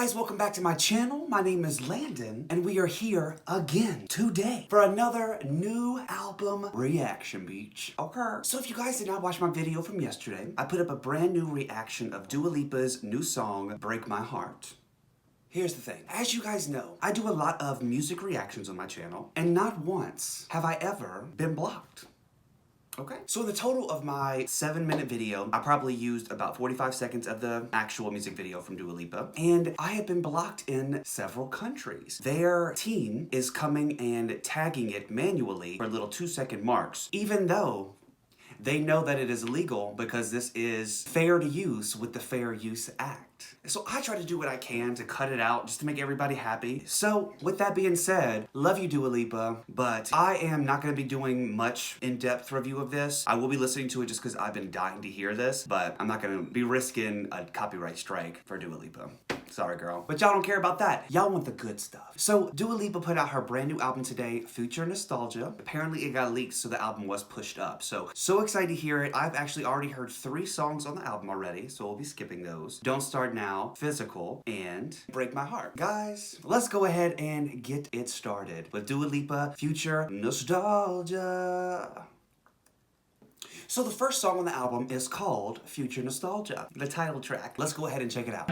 guys, welcome back to my channel. My name is Landon, and we are here again today for another new album reaction beach. Okay. So if you guys did not watch my video from yesterday, I put up a brand new reaction of Dua Lipa's new song, Break My Heart. Here's the thing. As you guys know, I do a lot of music reactions on my channel, and not once have I ever been blocked. Okay. So in the total of my 7-minute video, I probably used about 45 seconds of the actual music video from Dua Lipa, and I have been blocked in several countries. Their team is coming and tagging it manually for little 2-second marks, even though they know that it is illegal because this is fair to use with the Fair Use Act. So I try to do what I can to cut it out just to make everybody happy. So with that being said, love you Dua Lipa, but I am not going to be doing much in-depth review of this. I will be listening to it just because I've been dying to hear this, but I'm not going to be risking a copyright strike for Dua Lipa. Sorry, girl. But y'all don't care about that. Y'all want the good stuff. So Dua Lipa put out her brand new album today, Future Nostalgia. Apparently it got leaked, so the album was pushed up. So excited to hear it. I've actually already heard 3 songs on the album already, so we'll be skipping those. Don't Start Now, Physical, and Break My Heart. Guys, let's go ahead and get it started with Dua Lipa, Future Nostalgia. So the first song on the album is called Future Nostalgia, the title track. Let's go ahead and check it out.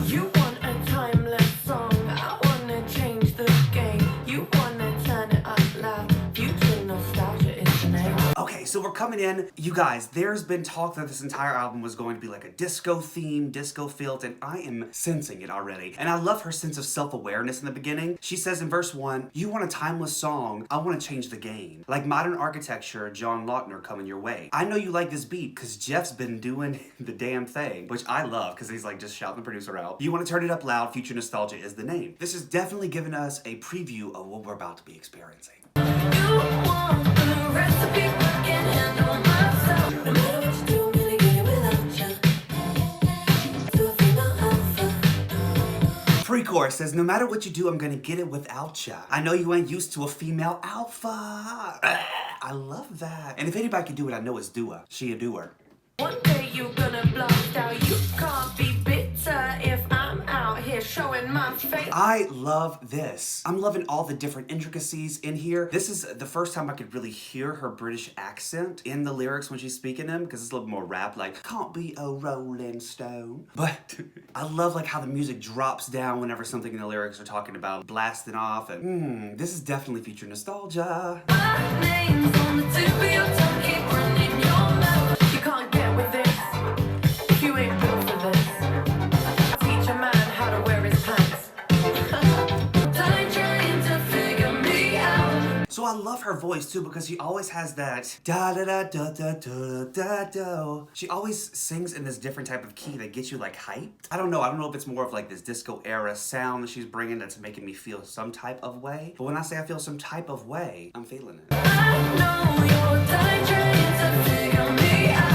You want a timeless song, I wanna change the game. You wanna turn it up loud, Future Nostalgia is the name. Okay, so we're coming in. You guys, there's been talk that this entire album was going to be like a disco theme, disco filled, and I am sensing it already. And I love her sense of self-awareness in the beginning. She says in verse 1, you want a timeless song, I want to change the game. Like Modern Architecture, John Lautner coming your way. I know you like this beat because Jeff's been doing the damn thing, which I love because he's like just shouting the producer out. You want to turn it up loud, Future Nostalgia is the name. This is definitely giving us a preview of what we're about to be experiencing. You want the recipe, but can't handle myself. No matter what you do, I'm gonna get it without you. Do a female alpha. Pre-chorus says, no matter what you do, I'm gonna get it without ya. I know you ain't used to a female alpha. I love that. And if anybody can do it, I know it's Dua. She a doer. One day you gonna blast out. You can't be bitter if I'm out here showing my face. I love this. I'm loving all the different intricacies in here. This is the first time I could really hear her British accent in the lyrics when she's speaking them, because it's a little more rap, like, can't be a rolling stone. But I love like how the music drops down whenever something in the lyrics are talking about blasting off, and this is definitely Future Nostalgia. My name's on the tip of your tongue, keep running your mouth. You can't get with this if you ain't built for this. Teach a man how to wear his pants. Time trying to figure me out. So I love her voice too because she always has that da da da da da da da da. She always sings in this different type of key that gets you like hyped. I don't know if it's more of like this disco era sound that she's bringing that's making me feel some type of way. But when I say I feel some type of way, I'm feeling it. I know you're time trying to figure me out.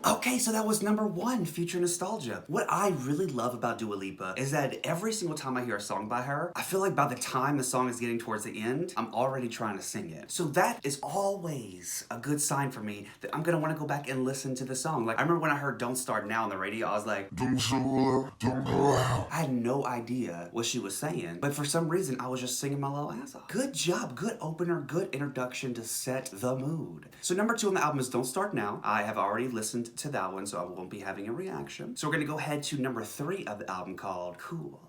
Okay, so that was number 1, Future Nostalgia. What I really love about Dua Lipa is that every single time I hear a song by her, I feel like by the time the song is getting towards the end, I'm already trying to sing it. So that is always a good sign for me that I'm gonna wanna go back and listen to the song. Like, I remember when I heard Don't Start Now on the radio, I was like, I had no idea what she was saying, but for some reason, I was just singing my little ass off. Good job, good opener, good introduction to set the mood. So number 2 on the album is Don't Start Now. I have already listened to that one, so I won't be having a reaction. So we're gonna go ahead to number 3 of the album called Cool.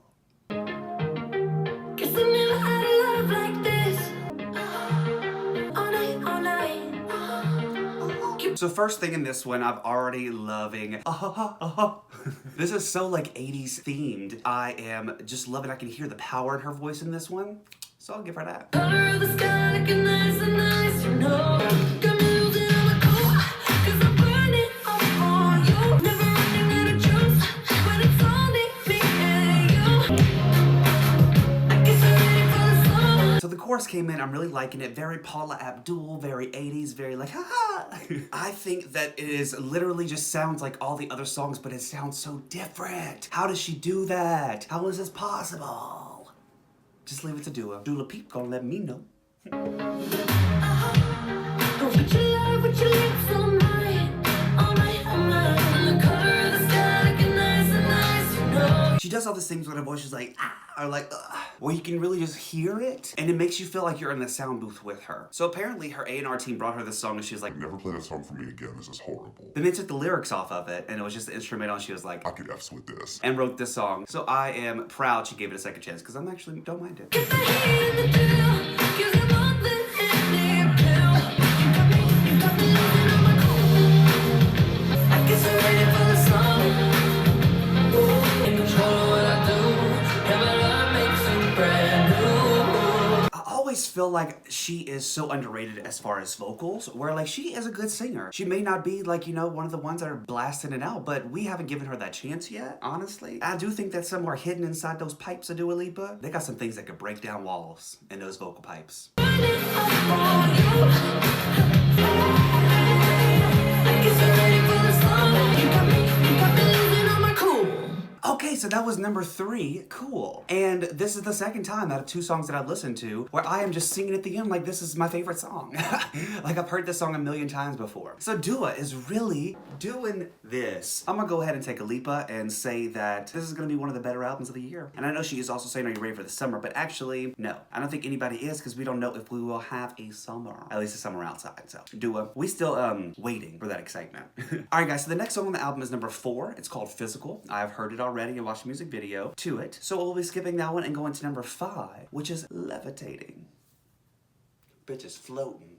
Guess I never had a love like this. All night, all night. So first thing in this one, I'm already loving. This is so like 80s themed. I am just loving. I can hear the power in her voice in this one, so I'll give her that. Color of the sky looking nice and nice, you know. Got me losing all my cool, 'cause I'm burning all for you. Never running out of juice, when it's only me and you. I guess I'm ready for the summer. So the chorus came in, I'm really liking it. Very Paula Abdul, very 80s, very like, haha. I think that it is literally just sounds like all the other songs, but it sounds so different. How does she do that? How is this possible? Just leave it to Dua. Dua Peep gonna let me know. Don't switch your love with your She does all these things with her voice. She's like, ah, or like, ugh, where you can really just hear it, and it makes you feel like you're in the sound booth with her. So apparently her A&R team brought her this song, and she was like, Never play that song for me again, this is horrible. then they took the lyrics off of it, and it was just the instrumental, and she was like, I could F's with this. and wrote this song. So I am proud she gave it a second chance, because I'm actually don't mind it. Get the heat in the deal, 'cause I'm on the any pill. You got me losing all my cool. I guess I'm ready for the song. In control of what I do, and my love makes it brand new. I always feel like she is so underrated as far as vocals, where like she is a good singer. She may not be like, you know, one of the ones that are blasting it out, but we haven't given her that chance yet, honestly. I do think that somewhere hidden inside those pipes of Dua Lipa, they got some things that could break down walls in those vocal pipes. Burn it up for you. I guess I'm ready for the song. You got me losing all my cool. Okay, so that was number 3, cool. And this is the second time out of 2 songs that I've listened to where I am just singing at the end like this is my favorite song. Like I've heard this song a million times before. So Dua is really doing this. I'm gonna go ahead and take a Lipa and say that this is gonna be one of the better albums of the year. And I know she is also saying, are you ready for the summer? But actually, no. I don't think anybody is, because we don't know if we will have a summer. At least a summer outside. So Dua, we still waiting for that excitement. Alright guys, so the next song on the album is number 4. It's called Physical. I've heard it already and watched a music video to it. So we'll be skipping that one and going to number 5, which is Levitating. Bitch is floating.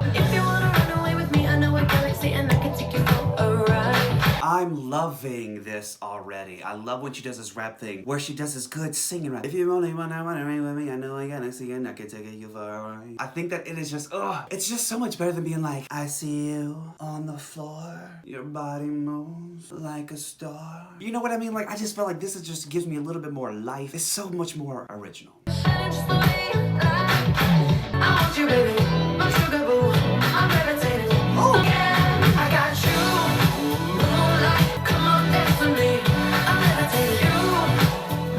If you wanna run away with me, I know a galaxy and I can take you for a ride. I'm loving this already. I love when she does this rap thing where she does this good singing rap. If you only wanna run away with me, I know I gotta see and I can take you for a ride. I think that it is just, it's just so much better than being like, I see you on the floor, your body moves like a star. You know what I mean? Like, I just feel like this is just gives me a little bit more life. It's so much more original. Shining just the way you lie. I want you, baby, my sugar boo. I'm levitating. Oh yeah, I got you. Moonlight, come on, dance with me. I'm levitating. You,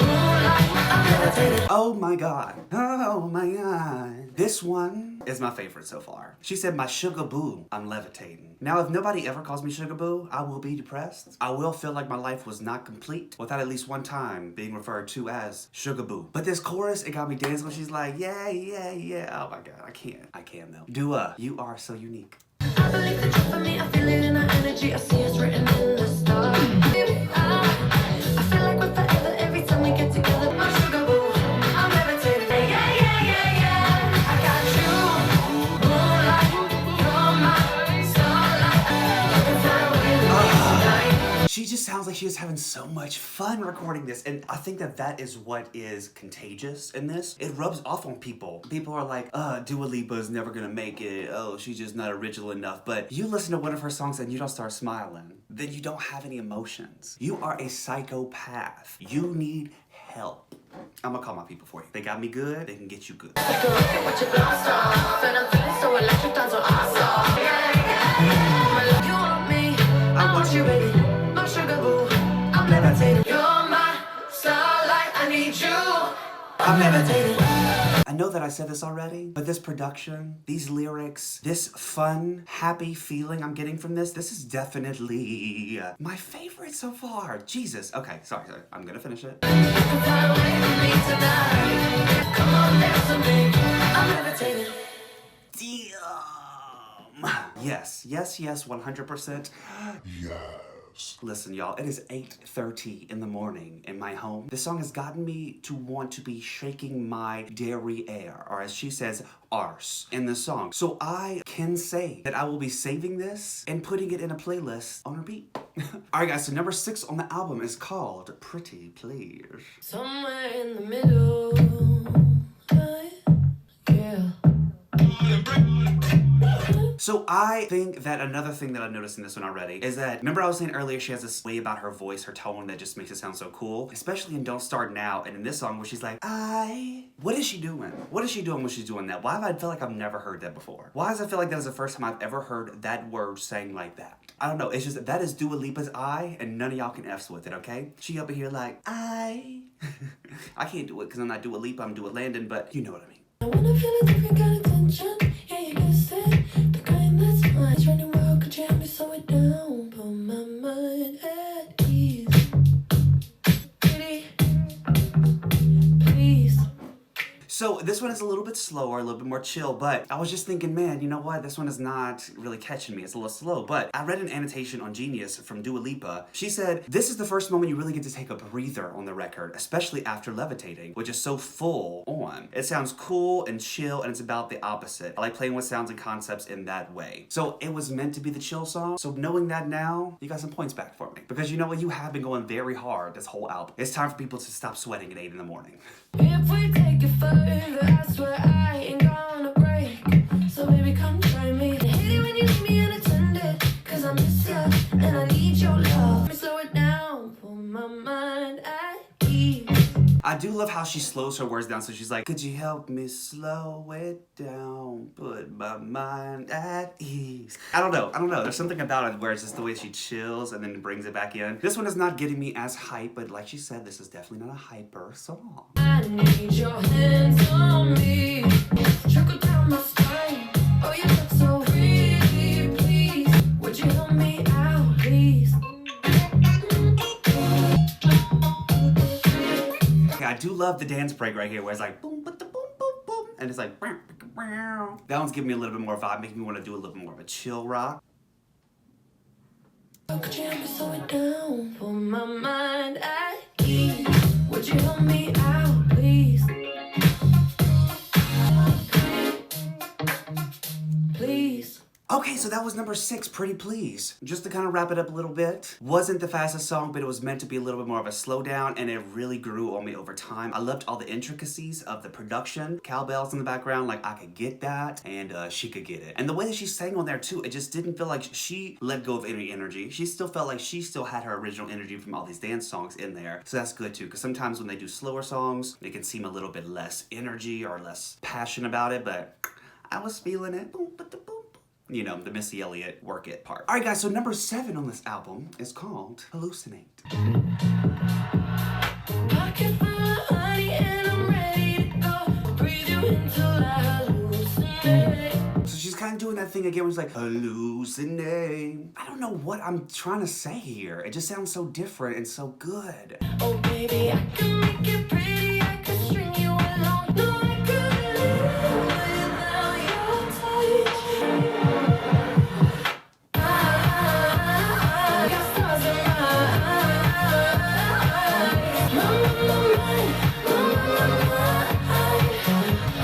moonlight, I'm levitating. Oh my God. Oh my God. This one is my favorite so far. She said, my sugar boo, I'm levitating. Now, if nobody ever calls me sugar boo, I will be depressed. I will feel like my life was not complete without at least one time being referred to as sugar boo. But this chorus, it got me dancing when she's like, yeah, yeah, yeah. Oh my God, I can't. I can though. Dua, you are so unique. I believe that you're for me. I feel it in our energy. I see it's written in the stars. Baby, I feel like we're forever every time we get together. My sugar boo, I'm levitating. Yeah, yeah, yeah, yeah. I got you. Moonlight, you're my starlight. I can fly away with me tonight. She just sounds like she is having so much fun recording this, and I think that that is what is contagious in this. It rubs off on people. People are like, Dua Lipa is never gonna make it. Oh, she's just not original enough. But you listen to one of her songs and you don't start smiling, then you don't have any emotions. You are a psychopath. You need help. I'm gonna call my people for you. They got me good, they can get you good. Like a rocket with your blast off. And I'm feeling so electric, that's what I saw. Yeah, yeah. My love, you want me. I want you, baby. My sugar boo, I'm levitating. You're my starlight, I need you. I'm levitating. I know that I said this already, but this production, these lyrics, this fun, happy feeling I'm getting from this is definitely my favorite so far. Jesus. Okay, sorry. I'm gonna finish it. You can fly away with me tonight. Come on, dance with me. I'm levitating. Damn. Yes, 100%. Yes. Listen, y'all, it is 8:30 in the morning in my home. This song has gotten me to want to be shaking my derriere, or as she says, arse, in the song. So I can say that I will be saving this and putting it in a playlist on repeat. Alright guys, so number 6 on the album is called Pretty Please. Somewhere in the middle. Yeah. So I think that another thing that I've noticed in this one already is that, remember I was saying earlier she has this way about her voice, her tone, that just makes it sound so cool? Especially in Don't Start Now and in this song where she's like, what is she doing? What is she doing when she's doing that? Why have I feel like I've never heard that before? Why does I feel like that is the first time I've ever heard that word sang like that? I don't know, it's just that is Dua Lipa's I, and none of y'all can F's with it, okay? She up in here like, I can't do it because I'm not Dua Lipa, I'm Dua Landon, but you know what I mean. I wanna feel a different kind of tension. Yeah, you guessed it. The kind that's mine. It's running wild, could you help me slow it down? Put my mind. So this one is a little bit slower, a little bit more chill, but I was just thinking, man, you know what? This one is not really catching me. It's a little slow, but I read an annotation on Genius from Dua Lipa. She said, this is the first moment you really get to take a breather on the record, especially after Levitating, which is so full on. It sounds cool and chill, and it's about the opposite. I like playing with sounds and concepts in that way. So it was meant to be the chill song. So knowing that now, you got some points back for me. Because you know what? You have been going very hard this whole album. It's time for people to stop sweating at 8 in the morning. If we take it further, I swear I ain't gonna break. So baby, come try me. I hate it when you leave me unattended, cause I miss ya and I need your love. Let me slow it down, put my mind at ease. I do love how she slows her words down. So she's like, could you help me slow it down? Put my mind at ease. I don't know. There's something about it where it's just the way she chills and then brings it back in. This one is not getting me as hype, but like she said, this is definitely not a hyper song. I need your hands on me. Trickle down my spine. Oh, you look so pretty, please. Would you help me out, please? Okay, I do love the dance break right here where it's like boom, boom, boom, boom, boom, and it's like that one's giving me a little bit more vibe, making me want to do a little bit more of a chill rock. Could you help me slow it down? Put my mind at ease. Would you help me out, please? Please. Okay, so that was number 6, Pretty Please. Just to kind of wrap it up a little bit, wasn't the fastest song, but it was meant to be a little bit more of a slowdown, and it really grew on me over time. I loved all the intricacies of the production, cowbells in the background, like I could get that, and she could get it. And the way that she sang on there too, it just didn't feel like she let go of any energy. She still felt like she still had her original energy from all these dance songs in there. So that's good too, because sometimes when they do slower songs, they can seem a little bit less energy or less passion about it, but I was feeling it. Boom, ba, da, boom. You know, the Missy Elliott work it part. All right, guys, so number 7 on this album is called Hallucinate. Pocket full of honey and I'm ready to go. Breathe you until I hallucinate. So she's kind of doing that thing again where it's like, hallucinate. I don't know what I'm trying to say here. It just sounds so different and so good. Oh baby, I can make it pretty. I can string you along. No, I couldn't live without your touch. I got stars in my eyes.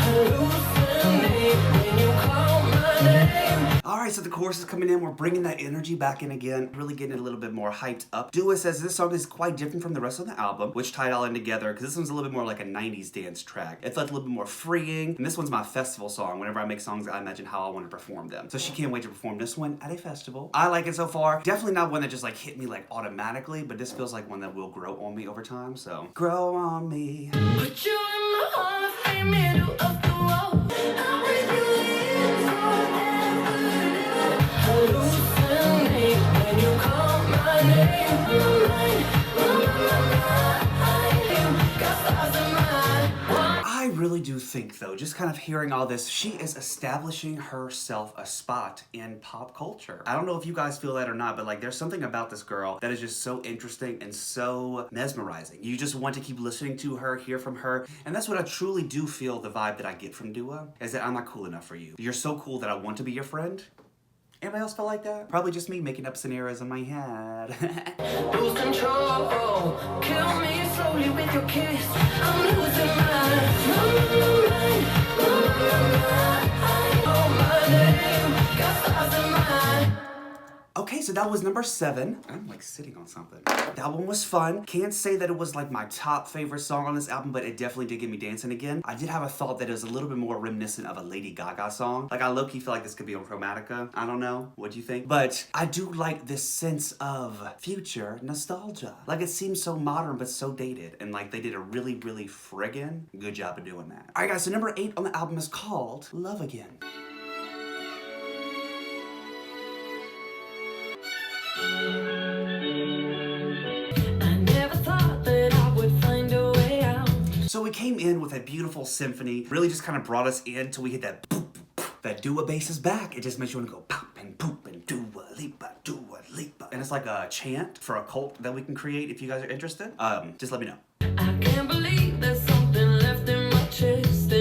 Hallucinate when you call my name. All right, so the chorus is coming in. We're bringing that energy back in again, really getting it a little bit more hyped up. Dua says this song is quite different from the rest of the album, which tied all in together because this one's a little bit more like a 90s dance track. It felt a little bit more freeing, and this one's my festival song. Whenever I make songs, I imagine how I want to perform them. So she can't wait to perform this one at a festival. I like it so far. Definitely not one that just like hit me like automatically, but this feels like one that will grow on me over time. So grow on me. Put you in my Hall of Fame, middle of the wall. I'll breathe you in forever. Hallucinate when you call my name. My mind, got stars in my eyes. I really do think though, just kind of hearing all this, she is establishing herself a spot in pop culture. I don't know if you guys feel that or not, but like there's something about this girl that is just so interesting and so mesmerizing. You just want to keep listening to her, hear from her, and that's what I truly do feel the vibe that I get from Dua, is that I'm not cool enough for you. You're so cool that I want to be your friend. Anybody else feel like that? Probably just me making up scenarios in my head. Lose control, kill me slowly with your kiss. I'm losing my mind. Oh, my name, got stars in my eyes. Okay, so that was number 7. I'm like sitting on something. That one was fun. Can't say that it was like my top favorite song on this album, but it definitely did get me dancing again. I did have a thought that it was a little bit more reminiscent of a Lady Gaga song. Like I low-key feel like this could be on Chromatica. I don't know. What do you think? But I do like this sense of future nostalgia. Like it seems so modern, but so dated. And like they did a really, really friggin' good job of doing that. All right, guys, so number 8 on the album is called Love Again. So we came in with a beautiful symphony, really just kind of brought us in till we hit that boop, boop, boop. That Dua bass is back. It just makes you want to go pop and poop and Dua Lipa, Dua Lipa. And it's like a chant for a cult that we can create if you guys are interested. Just let me know. I can't believe there's something left in my chest.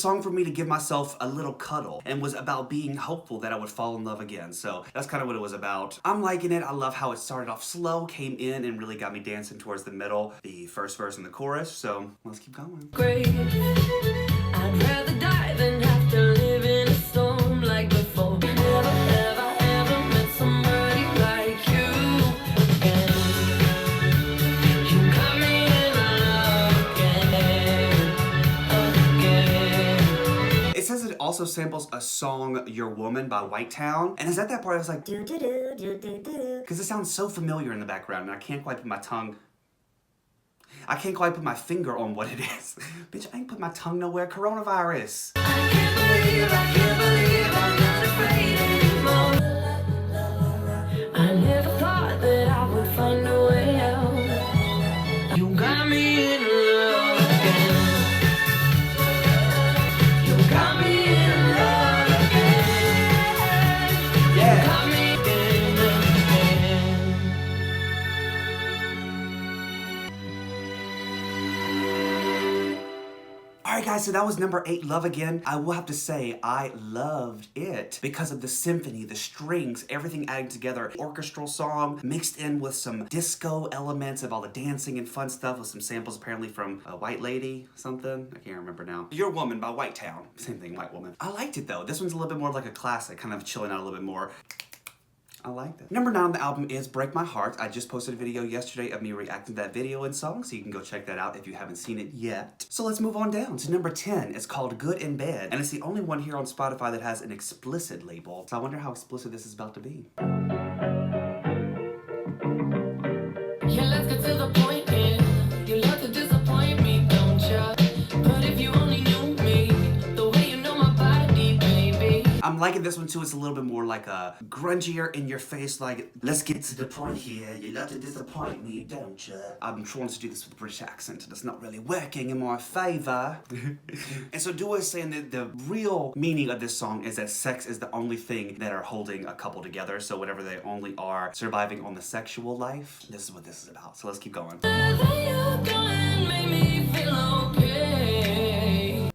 song for me to give myself a little cuddle and was about being hopeful that I would fall in love again. So that's kind of what it was about. I'm liking it. I love how it started off slow, came in, and really got me dancing towards the middle, the first verse and the chorus. So let's keep going. Great. I'd rather die than have to live in a storm like before. Never have I ever met somebody like you. And you got me in love again. It says it also samples a song, Your Woman by Whitetown. And is that part I was like, do do do do do do? Because it sounds so familiar in the background, and I can't quite put my finger on what it is. Bitch, I ain't put my tongue nowhere. Coronavirus. I can't believe I'm not afraid anymore. I never thought that I would find a way out. You got me in love again. You got me in love again. Yeah. You got me in love again. Alright guys, so that was number 8, Love Again. I will have to say, I loved it because of the symphony, the strings, everything added together. Orchestral song mixed in with some disco elements of all the dancing and fun stuff with some samples apparently from a White Lady, something. I can't remember now. Your Woman by Whitetown. Same thing, White Woman. I liked it though. This one's a little bit more like a classic, kind of chilling out a little bit more. I like that. Number 9 on the album is Break My Heart. I just posted a video yesterday of me reacting to that video and song, so you can go check that out if you haven't seen it yet. So let's move on down to number 10. It's called Good in Bed, and it's the only one here on Spotify that has an explicit label. So I wonder how explicit this is about to be. Yeah, let's get to the point, yeah. You love to disappoint me, don't ya? But if you only knew me, the way you know my body, baby. I'm liking this one too. It's a little bit more like a grungier in your face, like, let's get to the point here. You love to disappoint me, don't you? I'm trying to do this with a British accent and it's not really working in my favor. And so Dua is saying that the real meaning of this song is that sex is the only thing that are holding a couple together. So whatever they only are surviving on the sexual life, this is what this is about. So let's keep going. Wherever you're going, make me feel okay.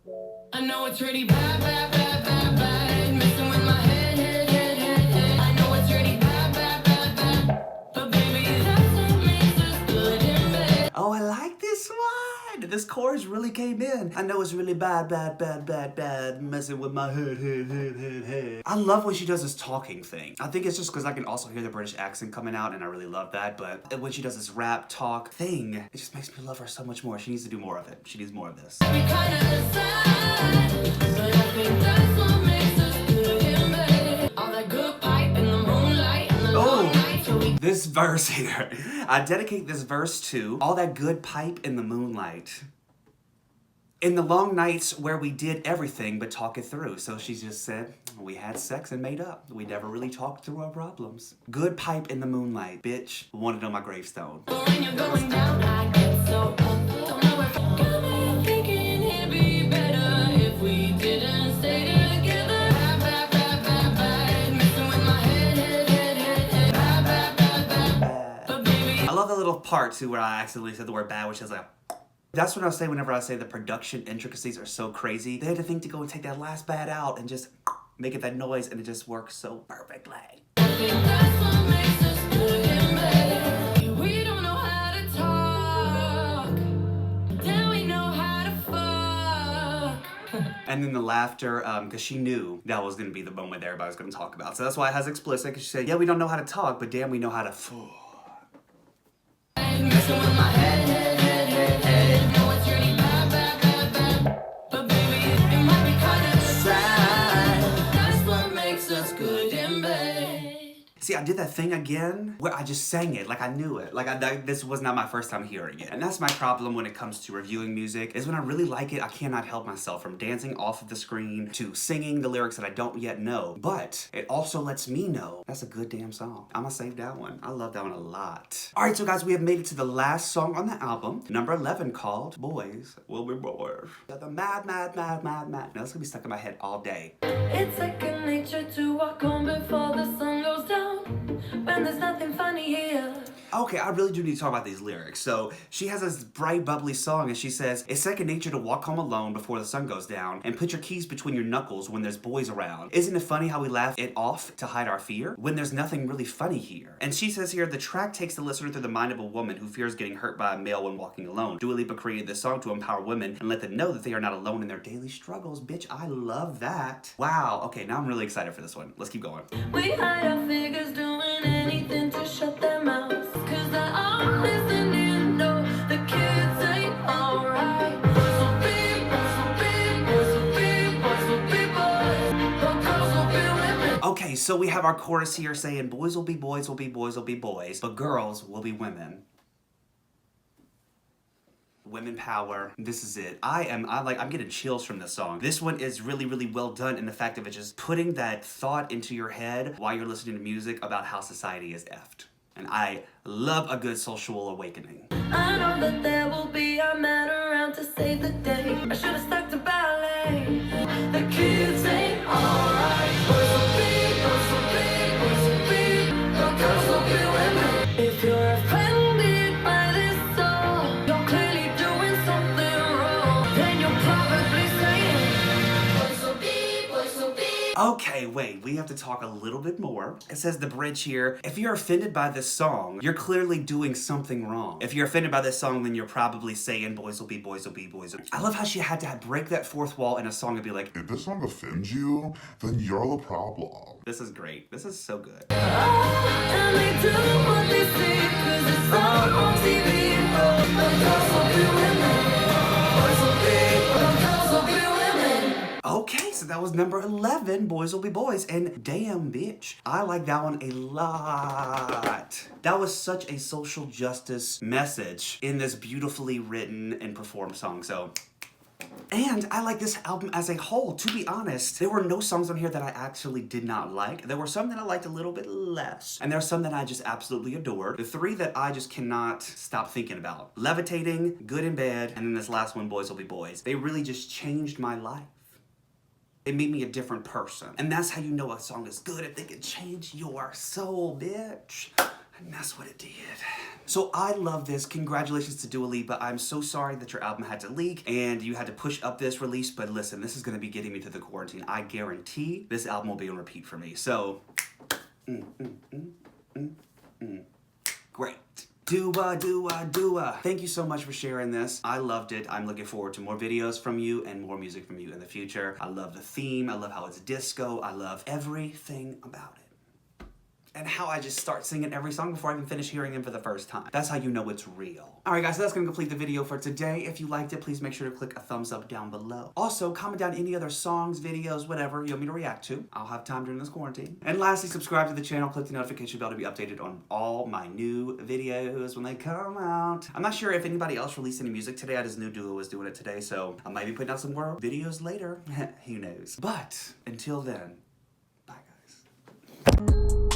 I know it's really bad, bad, bad, bad, bad. Messing with my head, head, head, head, head. I know it's really bad, bad, bad, bad. But baby, that's what makes us good in bed. Oh, I like this one. This chorus really came in. I know it's really bad, bad, bad, bad, bad. Messing with my head, head, head, head, head. I love when she does this talking thing. I think it's just because I can also hear the British accent coming out and I really love that. But when she does this rap talk thing, it just makes me love her so much more. She needs to do more of it. She needs more of this. We kinda decide, but I think that's what makes us good in bed. All that good pipe in the moonlight and the long nights where we This verse here. I dedicate this verse to all that good pipe in the moonlight. In the long nights where we did everything but talk it through. So she just said, we had sex and made up. We never really talked through our problems. Good pipe in the moonlight, bitch. Wanted on my gravestone. But when you're going down, I get so up. Don't know if I'm gonna thinking it'd be better if we didn't stay together. Bad, bad, bad, bad, bad. Messing with my head, head, head, head, head. Bad, bad, bad, bad, bad. But baby, I love the little part too where I accidentally said the word bad, which is like, that's what I say whenever I say the production intricacies are so crazy. They had to think to go and take that last bad out and just make it that noise, and it just works so perfectly. I think that's what makes us good in bed. We don't know how to talk, then we know how to fuck. And then the laughter, because she knew that was going to be the moment that everybody was going to talk about. So that's why it has explicit, because she said, yeah, we don't know how to talk, but damn, we know how to Messing with my head, head, head, head, head. Know it's really bad, bad, bad, bad. But baby, it might be kinda sad. That's what makes us good in bed. See, I did that thing again where I just sang it like I knew it. Like this was not my first time hearing it. And that's my problem when it comes to reviewing music, is when I really like it, I cannot help myself from dancing off of the screen to singing the lyrics that I don't yet know. But it also lets me know that's a good damn song. I'm gonna save that one. I love that one a lot. All right, so guys, we have made it to the last song on the album, number 11, called Boys Will Be Boys. The mad, mad, mad, mad, mad. Now, that's gonna be stuck in my head all day. It's second nature to walk home before the sun goes down. When there's nothing funny here. Okay, I really do need to talk about these lyrics. So she has this bright, bubbly song, and she says, "It's second nature to walk home alone before the sun goes down, and put your keys between your knuckles when there's boys around. Isn't it funny how we laugh it off to hide our fear, when there's nothing really funny here?" And she says here, the track takes the listener through the mind of a woman who fears getting hurt by a male when walking alone. Dua Lipa created this song to empower women and let them know that they are not alone in their daily struggles. Bitch, I love that. Wow. Okay, now I'm really excited for this one. Let's keep going. We hide our figures doing anything to shut their mouths. Cause they're all listening, no, the kids ain't alright. Boys will be, boys will be, boys will be, boys will be boys. But girls will be women. Okay, so we have our chorus here saying, boys will be boys will be boys will be boys, but girls will be women. Women power. This is it. I'm getting chills from this song. This one is really, really well done in the fact of it just putting that thought into your head while you're listening to music about how society is effed. And I love a good social awakening. I know that there will be a man around to save the day. I should have stuck to ballet. The kids ain't alright. Boys will be, boys will be, boys will be, but girls will be women. If you're offended by this song, you're clearly doing something wrong. Then you're probably saying, boys will be, boys will be. Okay, wait, we have to talk a little bit more. It says the bridge here, if you're offended by this song, you're clearly doing something wrong. If you're offended by this song, then you're probably saying boys will be, boys will be, boys will be. I love how she had to break that fourth wall in a song and be like, If this song offends you, then you're the problem. this is great. This is so good. And they do what they say, cause it's all on TV. But girls will be women. Boys will be, but girls will be women. Okay, so that was number 11, Boys Will Be Boys, and damn, bitch, I like that one a lot. That was such a social justice message in this beautifully written and performed song, so... And I like this album as a whole. To be honest, there were no songs on here that I actually did not like. There were some that I liked a little bit less. And there are some that I just absolutely adored. The three that I just cannot stop thinking about. Levitating, Good and Bad, and then this last one, Boys Will Be Boys. They really just changed my life. It made me a different person. And that's how you know a song is good, if they can change your soul, bitch. And that's what it did. So I love this. Congratulations to Dua Lipa. I'm so sorry that your album had to leak and you had to push up this release, but listen, this is gonna be getting me through the quarantine. I guarantee this album will be on repeat for me. So, great. Dua. Thank you so much for sharing this. I loved it. I'm looking forward to more videos from you and more music from you in the future. I love the theme. I love how it's disco. I love everything about it. And how I just start singing every song before I even finish hearing him for the first time. That's how you know it's real. Alright guys, so that's gonna complete the video for today. If you liked it, please make sure to click a thumbs up down below. Also, comment down any other songs, videos, whatever you want me to react to. I'll have time during this quarantine. And lastly, subscribe to the channel, click the notification bell to be updated on all my new videos when they come out. I'm not sure if anybody else released any music today. I just knew Dua was doing it today, so I might be putting out some more videos later. Who knows? But until then, bye guys.